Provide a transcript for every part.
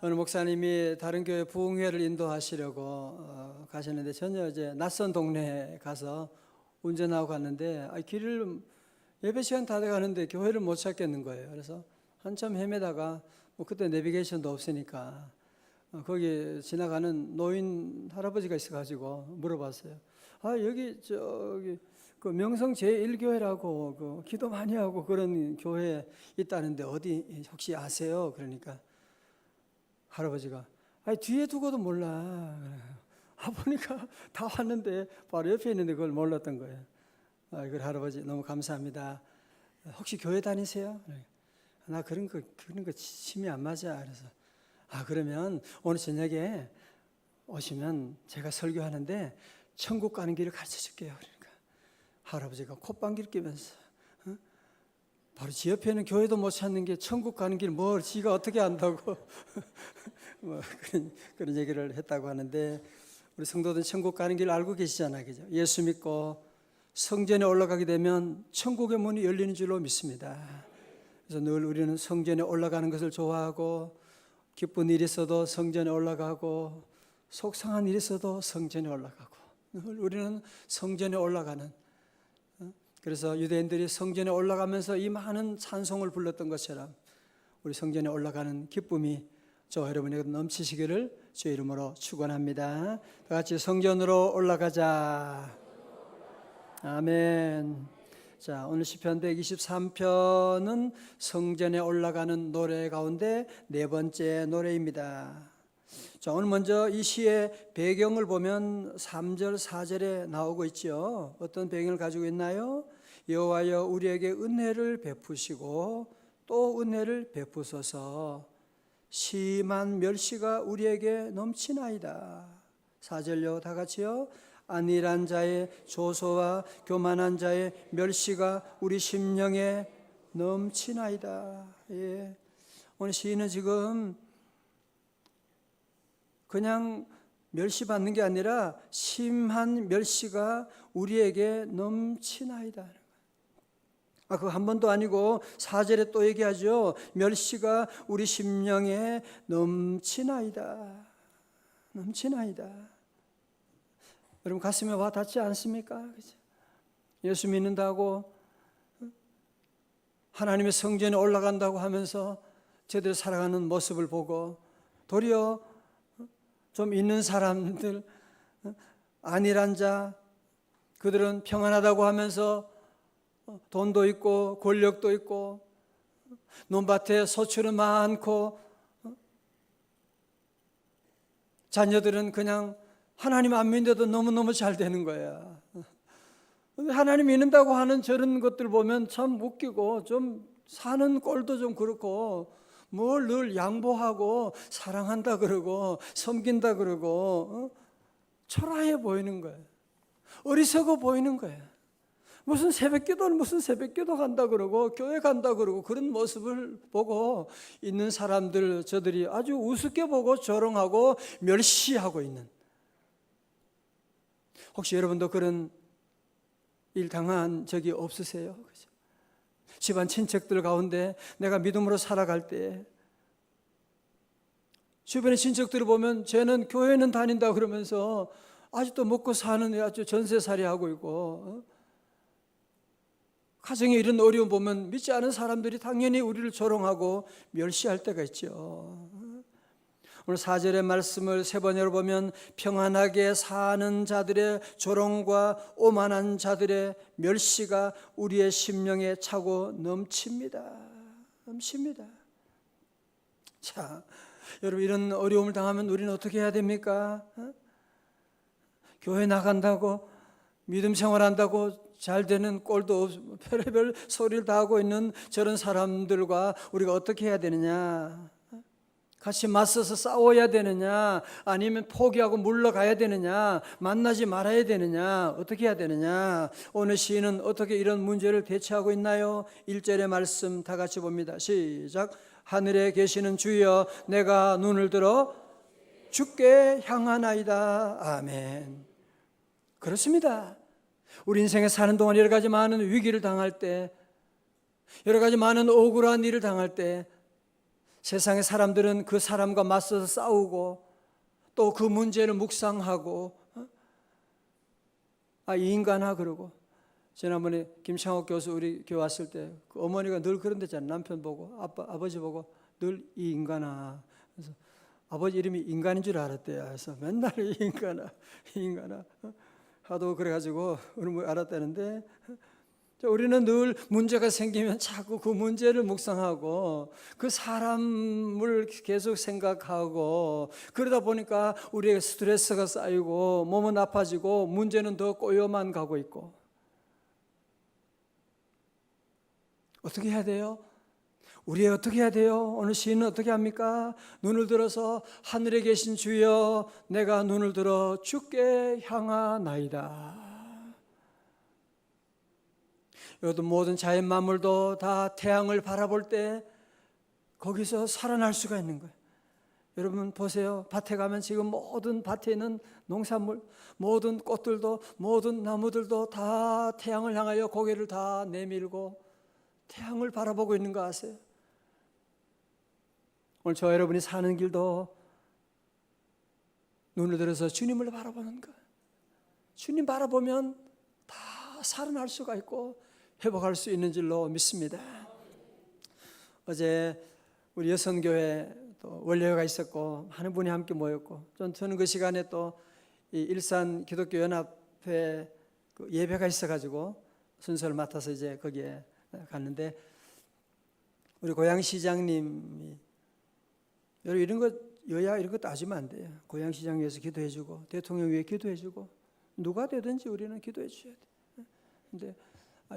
어느 목사님이 다른 교회 부흥회를 인도하시려고 가셨는데 전혀 이제 낯선 동네에 가서 운전하고 갔는데 길을 예배 시간 다 돼가는데 교회를 못 찾겠는 거예요. 그래서 한참 헤매다가 그때 내비게이션도 없으니까 거기 지나가는 노인 할아버지가 있어가지고 물어봤어요. 여기 저기 그 명성 제1교회라고 그 기도 많이 하고 그런 교회 있다는데 어디 혹시 아세요? 그러니까 할아버지가 뒤에 두고도 몰라. 보니까 다 왔는데 바로 옆에 있는데 그걸 몰랐던 거예요. 이걸 할아버지 너무 감사합니다. 혹시 교회 다니세요? 나 그런 거 침이 안 맞아. 그래서 그러면 오늘 저녁에 오시면 제가 설교하는데 천국 가는 길을 가르쳐 줄게요. 그러니까 할아버지가 콧방귀를 뀌면서 바로 지 옆에는 교회도 못 찾는 게 천국 가는 길 뭘 지가 어떻게 안다고 그런 얘기를 했다고 하는데, 우리 성도들은 천국 가는 길 알고 계시잖아요, 그죠? 예수 믿고 성전에 올라가게 되면 천국의 문이 열리는 줄로 믿습니다. 그래서 늘 우리는 성전에 올라가는 것을 좋아하고, 기쁜 일이 있어도 성전에 올라가고, 속상한 일이 있어도 성전에 올라가고, 늘 우리는 성전에 올라가는, 그래서 유대인들이 성전에 올라가면서 이 많은 찬송을 불렀던 것처럼 우리 성전에 올라가는 기쁨이 저와 여러분에게 넘치시기를 주의 이름으로 축원합니다. 다 같이 성전으로 올라가자. 아멘. 자, 오늘 시편 123편은 성전에 올라가는 노래 가운데 네 번째 노래입니다. 자, 오늘 먼저 이 시의 배경을 보면 3절, 4절에 나오고 있죠. 어떤 배경을 가지고 있나요? 여호와여 우리에게 은혜를 베푸시고 또 은혜를 베푸소서. 심한 멸시가 우리에게 넘치나이다. 4절요, 다 같이요. 안일한 자의 조소와 교만한 자의 멸시가 우리 심령에 넘치나이다. 예. 오늘 시인은 지금 그냥 멸시받는 게 아니라 심한 멸시가 우리에게 넘치나이다. 그거 한 번도 아니고 4절에 또 얘기하죠. 멸시가 우리 심령에 넘치나이다. 넘치나이다. 여러분 가슴에 와 닿지 않습니까? 예수 믿는다고, 하나님의 성전에 올라간다고 하면서 저들 살아가는 모습을 보고 도리어 좀 있는 사람들, 안일한 자, 그들은 평안하다고 하면서 돈도 있고 권력도 있고 논밭에 소출은 많고 자녀들은 그냥 하나님 안 믿는데도 너무너무 잘 되는 거야. 하나님 믿는다고 하는 저런 것들 보면 참 웃기고 좀 사는 꼴도 좀 그렇고 뭘 늘 양보하고 사랑한다 그러고 섬긴다 그러고 초라해 보이는 거예요. 어리석어 보이는 거예요. 무슨 새벽기도는 무슨 새벽기도 간다 그러고 교회 간다 그러고 그런 모습을 보고 있는 사람들, 저들이 아주 우습게 보고 조롱하고 멸시하고 있는, 혹시 여러분도 그런 일 당한 적이 없으세요? 그죠? 집안 친척들 가운데 내가 믿음으로 살아갈 때 주변의 친척들을 보면 쟤는 교회는 다닌다 그러면서 아직도 먹고 사는 아주 전세살이 하고 있고, 가정에 이런 어려움 보면 믿지 않은 사람들이 당연히 우리를 조롱하고 멸시할 때가 있죠. 오늘 4절의 말씀을 세 번째로 보면 평안하게 사는 자들의 조롱과 오만한 자들의 멸시가 우리의 심령에 차고 넘칩니다. 넘칩니다. 자, 여러분 이런 어려움을 당하면 우리는 어떻게 해야 됩니까? 교회 나간다고, 믿음 생활한다고 잘 되는 꼴도 없고 별의별 소리를 다 하고 있는 저런 사람들과 우리가 어떻게 해야 되느냐? 같이 맞서서 싸워야 되느냐? 아니면 포기하고 물러가야 되느냐? 만나지 말아야 되느냐? 어떻게 해야 되느냐? 오늘 시인은 어떻게 이런 문제를 대처하고 있나요? 1절의 말씀 다 같이 봅니다. 시작. 하늘에 계시는 주여 내가 눈을 들어 주께 향하나이다. 아멘. 그렇습니다. 우리 인생에 사는 동안 여러 가지 많은 위기를 당할 때, 여러 가지 많은 억울한 일을 당할 때 세상의 사람들은 그 사람과 맞서서 싸우고 또 그 문제를 묵상하고 이 인간아 그러고. 지난번에 김창옥 교수 우리 교회 왔을 때 그 어머니가 늘 그런 데잖아요. 남편 보고 아버지 보고 늘 이 인간아. 그래서 아버지 이름이 인간인 줄 알았대요. 그래서 맨날 이 인간아 하도 그래가지고 우리 알았다는데, 우리는 늘 문제가 생기면 자꾸 그 문제를 묵상하고 그 사람을 계속 생각하고 그러다 보니까 우리의 스트레스가 쌓이고 몸은 아파지고 문제는 더 꼬여만 가고 있고. 어떻게 해야 돼요? 우리 어떻게 해야 돼요? 오늘 시인은 어떻게 합니까? 눈을 들어서 하늘에 계신 주여 내가 눈을 들어 주께 향하나이다. 여러분 모든 자연 만물도 다 태양을 바라볼 때 거기서 살아날 수가 있는 거예요. 여러분 보세요. 밭에 가면 지금 모든 밭에 있는 농산물, 모든 꽃들도 모든 나무들도 다 태양을 향하여 고개를 다 내밀고 태양을 바라보고 있는 거 아세요? 오늘 저 여러분이 사는 길도 눈을 들어서 주님을 바라보는 거예요. 주님 바라보면 다 살아날 수가 있고 회복할 수 있는 줄로 믿습니다. 어제 우리 여성교회 또 원래회가 있었고 많은 분이 함께 모였고, 저는 그 시간에 또 이 일산 기독교 연합회 그 예배가 있어가지고 순서를 맡아서 이제 거기에 갔는데, 우리 고양시장님이 이런 거 여야 이런 거 따지면 안 돼요. 고양시장 위해서 기도해주고 대통령 위해 기도해주고 누가 되든지 우리는 기도해 주셔야 돼요. 근데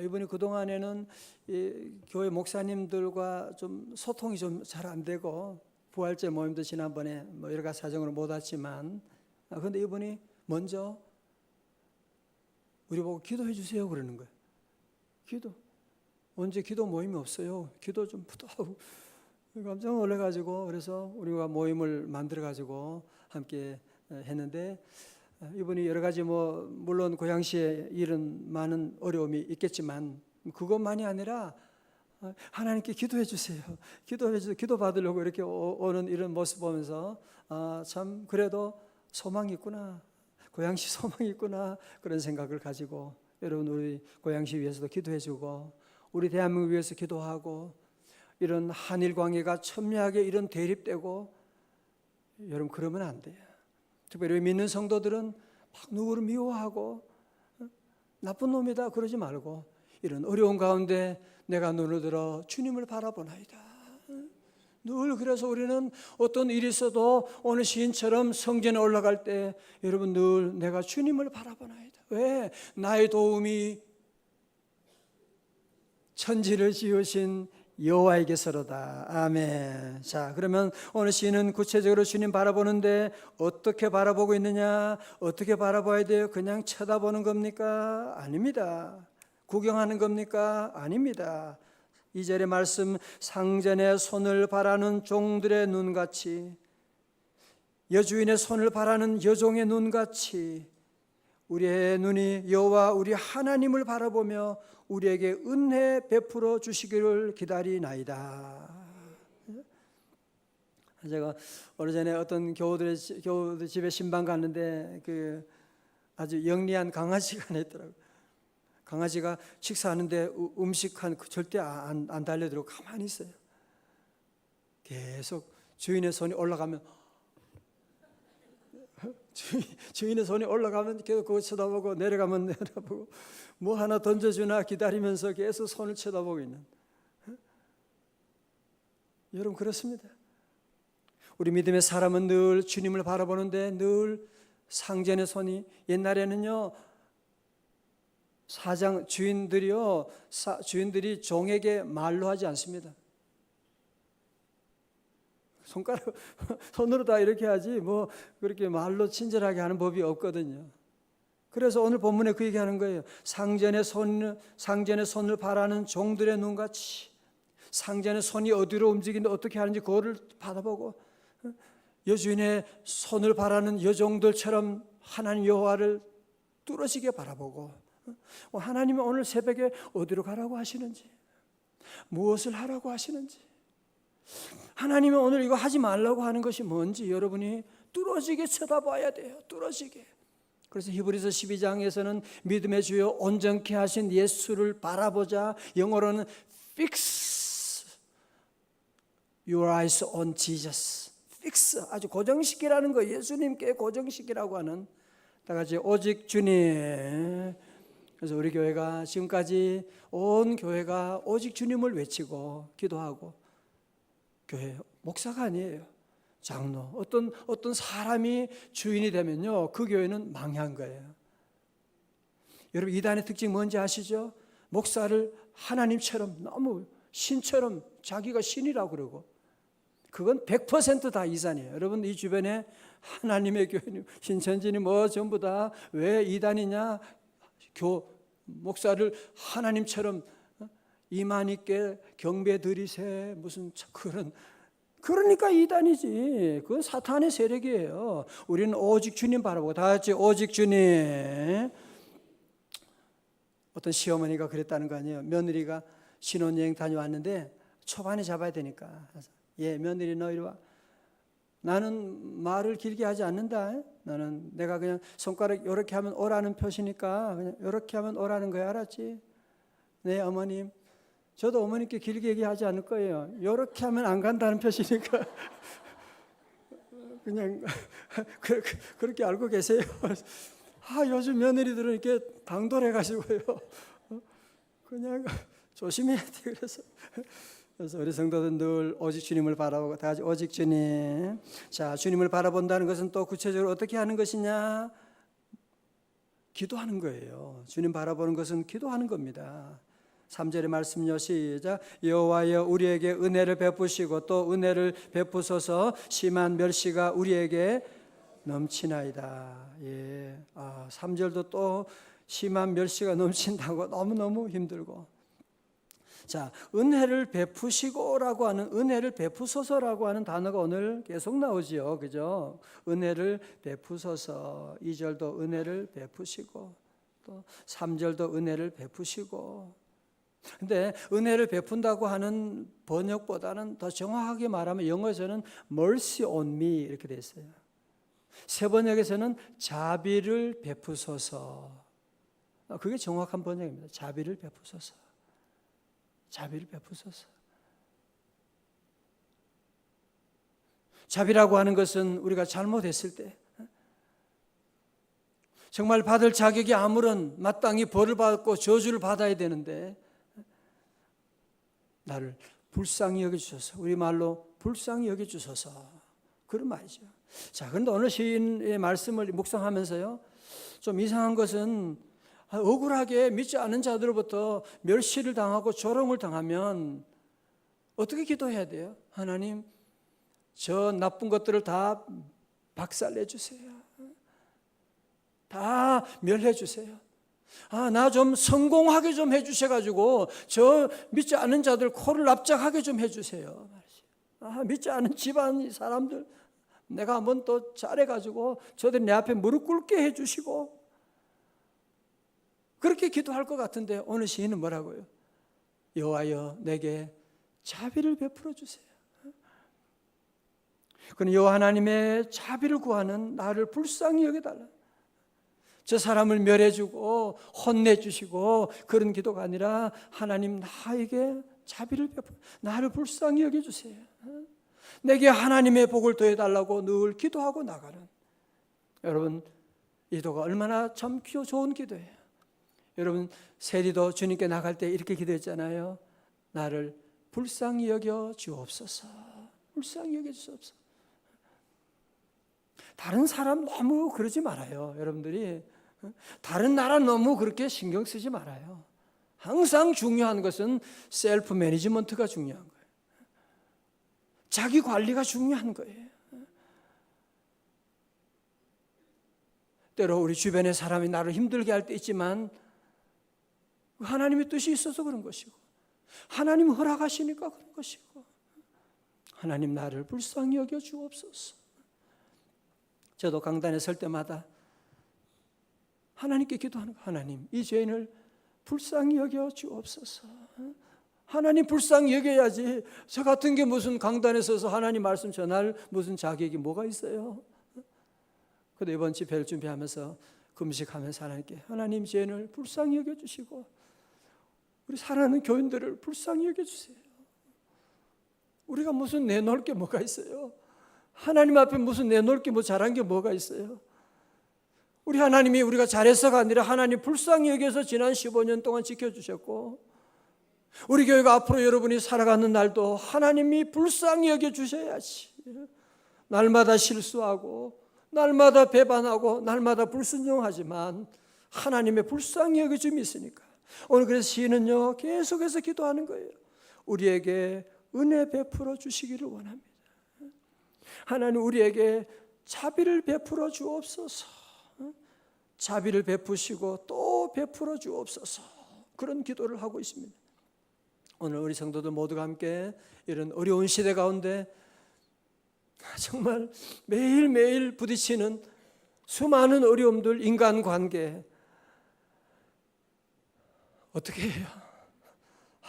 이번에 그동안에는 이 교회 목사님들과 좀 소통이 좀 잘 안 되고 부활절 모임도 지난번에 뭐 여러 가지 사정으로 못 왔지만, 그런데 이분이 먼저 우리 보고 기도해 주세요 그러는 거예요. 기도. 언제 기도 모임이 없어요. 기도 좀 부탁하고. 깜짝 놀라가지고 그래서 우리가 모임을 만들어가지고 함께 했는데, 이분이 여러 가지 물론 고양시에 일은 많은 어려움이 있겠지만 그것만이 아니라 하나님께 기도해 주세요. 기도해 주세요. 기도 받으려고 이렇게 오는 이런 모습 보면서 참 그래도 소망이 있구나. 고양시 소망이 있구나. 그런 생각을 가지고 여러분 우리 고양시 위해서도 기도해 주고 우리 대한민국 위해서 기도하고, 이런 한일 관계가 첨예하게 이런 대립되고 여러분 그러면 안 돼요. 특별히 믿는 성도들은 막 누구를 미워하고 나쁜 놈이다 그러지 말고 이런 어려운 가운데 내가 눈을 들어 주님을 바라보나이다. 늘 그래서 우리는 어떤 일이 있어도 오늘 시인처럼 성전에 올라갈 때 여러분 늘 내가 주님을 바라보나이다. 왜? 나의 도움이 천지를 지으신 여호와에게서로다. 아멘. 자, 그러면 오늘 시인은 구체적으로 주님 바라보는데 어떻게 바라보고 있느냐? 어떻게 바라봐야 돼요? 그냥 쳐다보는 겁니까? 아닙니다. 구경하는 겁니까? 아닙니다. 2절의 말씀, 상전의 손을 바라는 종들의 눈같이, 여주인의 손을 바라는 여종의 눈같이 우리의 눈이 여호와 우리 하나님을 바라보며 우리에게 은혜 베풀어 주시기를 기다리나이다. 제가 오래전에 어떤 교우들 집에 신방 갔는데 그 아주 영리한 강아지가 하나 있더라고요. 강아지가 식사하는데 음식 절대 안 달려들고 가만히 있어요. 계속 주인의 손이 올라가면 주인의 손이 올라가면 계속 그거 쳐다보고 내려가면 내려보고 뭐 하나 던져주나 기다리면서 계속 손을 쳐다보고 있는. 여러분 그렇습니다. 우리 믿음의 사람은 늘 주님을 바라보는데 늘 상전의 손이, 옛날에는요 주인들이 종에게 말로 하지 않습니다. 손으로 다 이렇게 하지 뭐 그렇게 말로 친절하게 하는 법이 없거든요. 그래서 오늘 본문에 그 얘기하는 거예요. 상전의 손을 바라는 종들의 눈같이, 상전의 손이 어디로 움직이는데 어떻게 하는지 그거를 받아보고, 여주인의 손을 바라는 여종들처럼 하나님 여호와를 뚫어지게 바라보고, 하나님은 오늘 새벽에 어디로 가라고 하시는지, 무엇을 하라고 하시는지, 하나님이 오늘 이거 하지 말라고 하는 것이 뭔지 여러분이 뚫어지게 쳐다봐야 돼요. 뚫어지게. 그래서 히브리서 12장에서는 믿음의 주요 온전케 하신 예수를 바라보자. 영어로는 fix your eyes on Jesus. fix, 아주 고정시키라는 거. 예수님께 고정시키라고 하는, 다 같이 오직 주님. 그래서 우리 교회가 지금까지 온 교회가 오직 주님을 외치고 기도하고, 교회 목사가 아니에요. 장로, 어떤 사람이 주인이 되면요, 그 교회는 망한 거예요. 여러분, 이단의 특징 뭔지 아시죠? 목사를 하나님처럼, 너무 신처럼 자기가 신이라고 그러고, 그건 100% 다 이단이에요. 여러분, 이 주변에 하나님의 교회님, 신천지니 뭐 전부 다 왜 이단이냐? 목사를 하나님처럼 이만 있게 경배 드리세, 무슨 그러니까 이단이지. 그건 사탄의 세력이에요. 우리는 오직 주님 바라보고, 다 같이 오직 주님. 어떤 시어머니가 그랬다는 거 아니에요. 며느리가 신혼여행 다녀왔는데 초반에 잡아야 되니까, 예, 며느리 너 이리 와. 나는 말을 길게 하지 않는다. 나는 내가 그냥 손가락 이렇게 하면 오라는 표시니까 그냥 이렇게 하면 오라는 거야. 알았지? 네, 어머님. 저도 어머니께 길게 얘기하지 않을 거예요. 이렇게 하면 안 간다는 표시니까 그냥 그렇게 알고 계세요. 요즘 며느리들은 이렇게 당돌해가지고요. 그냥 조심해야 돼. 그래서 우리 성도들 늘 오직 주님을 바라보고, 다 같이 오직 주님. 자, 주님을 바라본다는 것은 또 구체적으로 어떻게 하는 것이냐? 기도하는 거예요. 주님 바라보는 것은 기도하는 겁니다. 3절의 말씀요, 시작. 여호와여 우리에게 은혜를 베푸시고 또 은혜를 베푸소서. 심한 멸시가 우리에게 넘치나이다. 예. 3절도 또 심한 멸시가 넘친다고 너무너무 힘들고. 자, 은혜를 베푸시고라고 하는, 은혜를 베푸소서라고 하는 단어가 오늘 계속 나오지요. 그죠? 은혜를 베푸소서. 2절도 은혜를 베푸시고, 또 3절도 은혜를 베푸시고. 근데 은혜를 베푼다고 하는 번역보다는 더 정확하게 말하면 영어에서는 mercy on me 이렇게 되어 있어요. 새 번역에서는 자비를 베푸소서. 그게 정확한 번역입니다. 자비를 베푸소서. 자비를 베푸소서. 자비라고 하는 것은 우리가 잘못했을 때 정말 받을 자격이 아무런, 마땅히 벌을 받고 저주를 받아야 되는데 나를 불쌍히 여겨주소서. 우리말로 불쌍히 여겨주소서. 그런 말이죠. 자, 그런데 오늘 시인의 말씀을 묵상하면서요, 좀 이상한 것은 억울하게 믿지 않은 자들로부터 멸시를 당하고 조롱을 당하면 어떻게 기도해야 돼요? 하나님, 저 나쁜 것들을 다 박살내 주세요. 다 멸해 주세요. 나 좀 성공하게 좀 해주셔가지고 저 믿지 않는 자들 코를 납작하게 좀 해주세요. 믿지 않은 집안 사람들 내가 한번 또 잘해가지고 저들 내 앞에 무릎 꿇게 해주시고, 그렇게 기도할 것 같은데 오늘 시인은 뭐라고요? 여호와여 내게 자비를 베풀어 주세요. 그는 여호와 하나님의 자비를 구하는 나를 불쌍히 여겨달라. 저 사람을 멸해주고 혼내주시고 그런 기도가 아니라, 하나님 나에게 자비를 베풀어 나를 불쌍히 여겨주세요. 내게 하나님의 복을 더해달라고 늘 기도하고 나가는, 여러분 이 기도가 얼마나 참 좋은 기도예요. 여러분 세리도 주님께 나갈 때 이렇게 기도했잖아요. 나를 불쌍히 여겨 주옵소서. 불쌍히 여겨 주옵소서. 다른 사람 너무 그러지 말아요. 여러분들이 다른 나라 너무 그렇게 신경 쓰지 말아요. 항상 중요한 것은 셀프 매니지먼트가 중요한 거예요. 자기 관리가 중요한 거예요. 때로 우리 주변의 사람이 나를 힘들게 할 때 있지만 하나님의 뜻이 있어서 그런 것이고, 하나님 허락하시니까 그런 것이고, 하나님 나를 불쌍히 여겨 주옵소서. 저도 강단에 설 때마다 하나님께 기도하는 거, 하나님 이 죄인을 불쌍히 여겨 주옵소서. 하나님 불쌍히 여겨야지. 저 같은 게 무슨 강단에 서서 하나님 말씀 전할 무슨 자격이 뭐가 있어요? 근데 이번 집회를 준비하면서 금식하면서 하나님께 하나님 죄인을 불쌍히 여겨주시고 우리 사랑하는 교인들을 불쌍히 여겨주세요. 우리가 무슨 내놓을 게 뭐가 있어요? 하나님 앞에 무슨 내놓을 게 뭐 잘한 게 뭐가 있어요? 우리 하나님이 우리가 잘해서가 아니라 하나님 불쌍히 여겨서 지난 15년 동안 지켜주셨고 우리 교회가 앞으로 여러분이 살아가는 날도 하나님이 불쌍히 여겨주셔야지. 날마다 실수하고 날마다 배반하고 날마다 불순종하지만 하나님의 불쌍히 여겨줌이 있으니까 오늘 그래서 시인은요 계속해서 기도하는 거예요. 우리에게 은혜 베풀어 주시기를 원합니다. 하나님 우리에게 자비를 베풀어 주옵소서. 자비를 베푸시고 또 베풀어 주옵소서. 그런 기도를 하고 있습니다. 오늘 우리 성도들 모두가 함께 이런 어려운 시대 가운데 정말 매일매일 부딪히는 수많은 어려움들, 인간관계 어떻게 해요?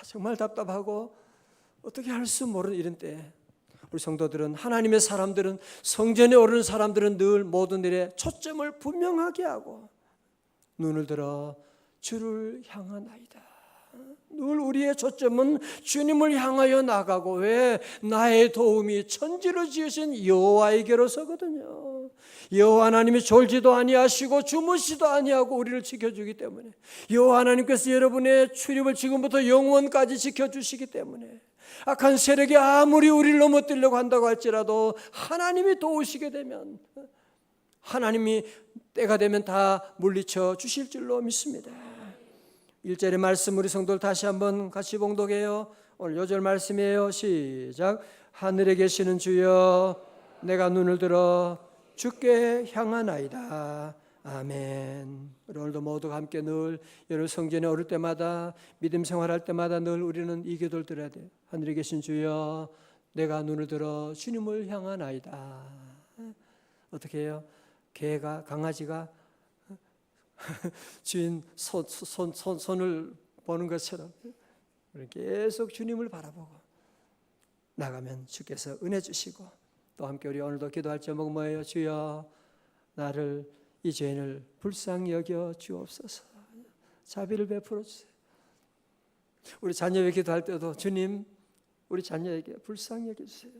정말 답답하고 어떻게 할 수 모르는 이런 때 우리 성도들은 하나님의 사람들은 성전에 오르는 사람들은 늘 모든 일에 초점을 분명하게 하고 눈을 들어 주를 향하나이다. 늘 우리의 초점은 주님을 향하여 나가고 왜 나의 도움이 천지를 지으신 여호와에게로서거든요. 여호와 하나님이 졸지도 아니하시고 주무시도 아니하고 우리를 지켜주기 때문에 여호와 하나님께서 여러분의 출입을 지금부터 영원까지 지켜주시기 때문에 악한 세력이 아무리 우리를 넘어뜨리려고 한다고 할지라도 하나님이 도우시게 되면 하나님이 때가 되면 다 물리쳐 주실 줄로 믿습니다. 1절의 말씀 우리 성도들 다시 한번 같이 봉독해요. 오늘 요절 말씀이에요. 시작. 하늘에 계시는 주여 내가 눈을 들어 주께 향하나이다. 아멘. 우리 오늘도 모두가 함께 늘 여러 성전에 오를 때마다 믿음 생활할 때마다 늘 우리는 이 기도를 드려야 돼요. 하늘에 계신 주여 내가 눈을 들어 주님을 향하나이다. 어떻게 해요? 개가 강아지가 주인 손을 보는 것처럼 계속 주님을 바라보고 나가면 주께서 은혜 주시고 또 함께 우리 오늘도 기도할 제목 뭐예요? 주여 나를 이 죄인을 불쌍히 여겨 주옵소서. 자비를 베풀어 주세요. 우리 자녀에게 기도할 때도 주님 우리 자녀에게 불쌍히 여겨 주세요.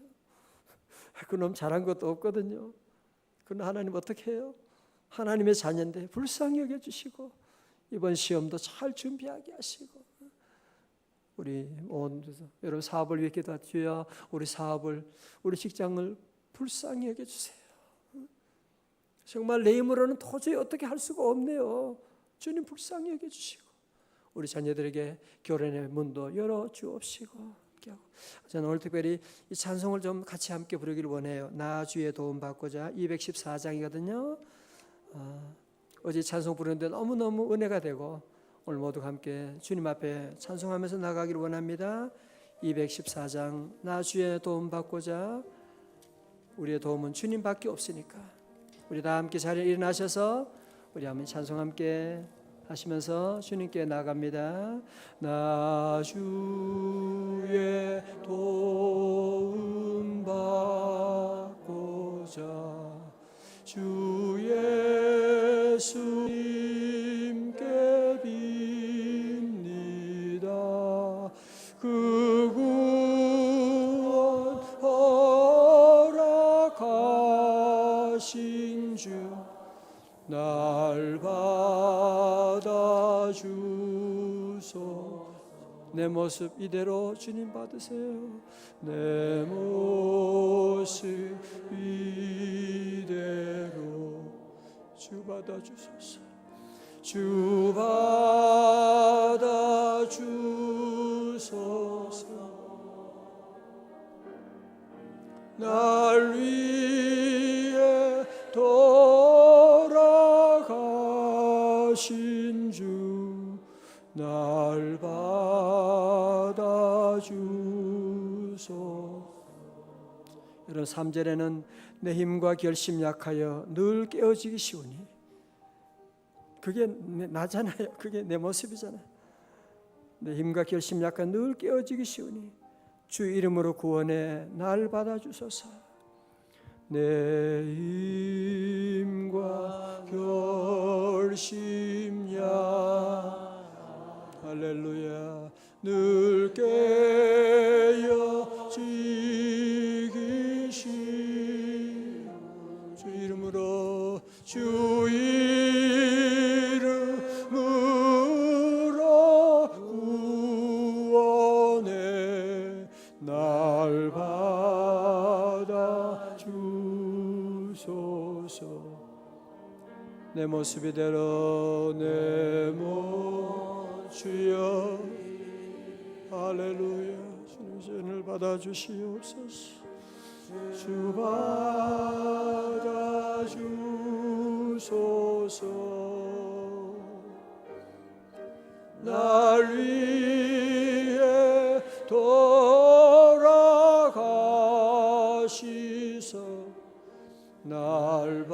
그놈 잘한 것도 없거든요. 그럼 하나님 어떻게 해요? 하나님의 자녀인데 불쌍히 여겨주시고 이번 시험도 잘 준비하게 하시고 우리 여러분 사업을 위해 기도하주여 우리 사업을 우리 직장을 불쌍히 여겨주세요. 정말 내 힘으로는 도저히 어떻게 할 수가 없네요. 주님 불쌍히 여겨주시고 우리 자녀들에게 결혼의 문도 열어주옵시고 저는 오늘 특별히 이 찬송을 좀 같이 함께 부르기를 원해요. 나 주의 도움 받고자 214장이거든요. 어제 찬송 부르는데 너무너무 은혜가 되고 오늘 모두 함께 주님 앞에 찬송하면서 나가기를 원합니다. 214장 나 주의 도움 받고자 우리의 도움은 주님밖에 없으니까 우리 다 함께 자리에 일어나셔서 우리 한번 찬송 함께 하시면서 주님께 나갑니다. 나 주의 도움 받고자 주 예수님께 빕니다. 그 구원 허락하신 주 날 받아주소. 내 모습 이대로 주님 받으세요. 내 모습 이대로 주 받아주소서. 주 받아주소서. 날 위해 돌아가신 주 날 받아주소. 여러분 3절에는 내 힘과 결심 약하여 늘 깨어지기 쉬우니 그게 나잖아요. 그게 내 모습이잖아요. 내 힘과 결심 약간 늘 깨어지기 쉬우니 주 이름으로 구원해 날 받아주소서. 내 힘과 결심 할렐루야 늘 깨어지기 쉬우 주 이름으로 주 이름으로 구원해 날 받아주소서. 내 모습 이대로 내 주여 할렐루야 주님 죄를 받아주시옵소서. 주 받아주소서. 날 위해 돌아가시서 날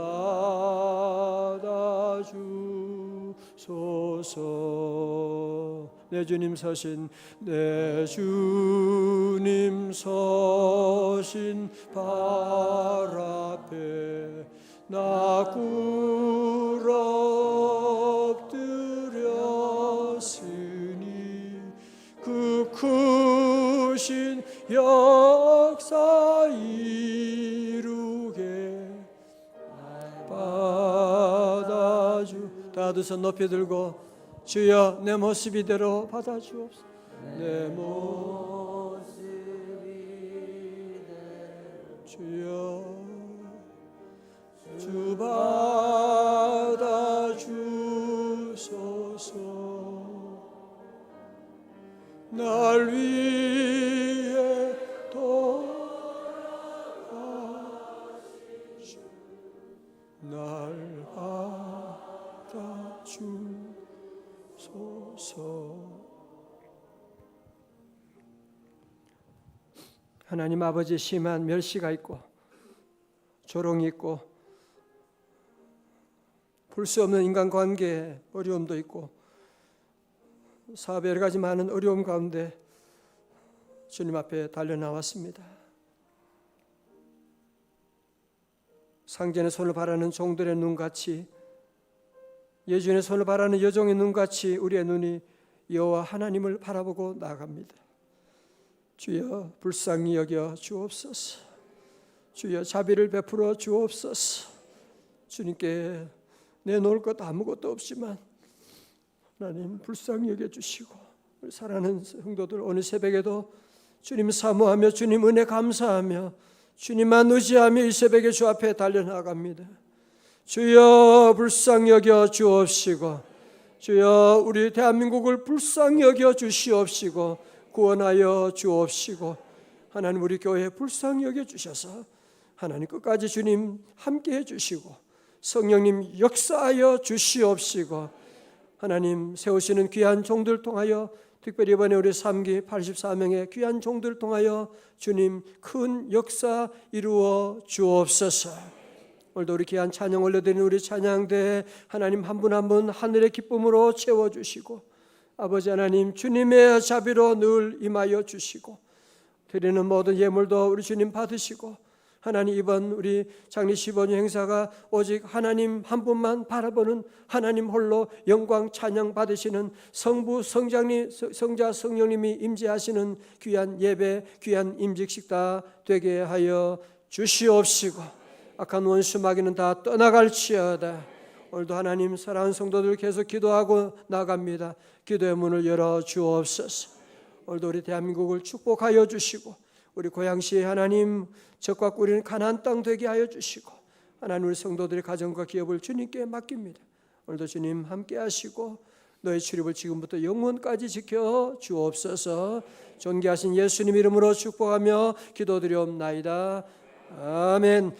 받아주소서. 내 주님 서신 내 주님 서신 발 앞에 나 꿇어 엎드렸으니 그 크신 역사 이루게 받아주. 다 두 손 높이 들고 주여 내 모습 이대로 받아주옵소서. 내 모습 이대로 주여 주 받아주소서. 날 위해 돌아가시오 날 받아주소서. 하나님 아버지 심한 멸시가 있고 조롱이 있고 풀 수 없는 인간관계에 어려움도 있고 사업에 여러 가지 많은 어려움 가운데 주님 앞에 달려나왔습니다. 상전의 손을 바라는 종들의 눈같이 예주인의 손을 바라는 여종의 눈같이 우리의 눈이 여호와 하나님을 바라보고 나아갑니다. 주여 불쌍히 여겨 주옵소서. 주여 자비를 베풀어 주옵소서. 주님께 내놓을 것 아무것도 없지만 하나님 불쌍히 여겨 주시고 사랑하는 성도들 오늘 새벽에도 주님 사모하며 주님 은혜 감사하며 주님만 의지하며 이 새벽에 주 앞에 달려나갑니다. 주여 불쌍히 여겨 주옵시고 주여 우리 대한민국을 불쌍히 여겨 주시옵시고 구원하여 주옵시고 하나님 우리 교회에 불쌍히 여겨 주셔서 하나님 끝까지 주님 함께해 주시고 성령님 역사하여 주시옵시고 하나님 세우시는 귀한 종들 통하여 특별히 이번에 우리 3기 84명의 귀한 종들 통하여 주님 큰 역사 이루어 주옵소서. 오늘도 우리 귀한 찬양 올려드리는 우리 찬양대에 하나님 한 분 한 분 하늘의 기쁨으로 채워주시고 아버지 하나님 주님의 자비로 늘 임하여 주시고 드리는 모든 예물도 우리 주님 받으시고 하나님 이번 우리 장례 15년 행사가 오직 하나님 한 분만 바라보는 하나님 홀로 영광 찬양 받으시는 성부 성장님 성자 성령님이 임재하시는 귀한 예배 귀한 임직식다 되게 하여 주시옵시고 악한 원수 마귀는 다 떠나갈지어다. 오늘도 하나님 사랑하는 성도들 계속 기도하고 나갑니다. 기도의 문을 열어 주옵소서. 오늘도 우리 대한민국을 축복하여 주시고 우리 고향시에 하나님 적과 꿀이는 가나안 땅 되게 하여 주시고 하나님 우리 성도들의 가정과 기업을 주님께 맡깁니다. 오늘도 주님 함께 하시고 너의 출입을 지금부터 영원까지 지켜 주옵소서. 존귀하신 예수님 이름으로 축복하며 기도드리옵나이다. 아멘.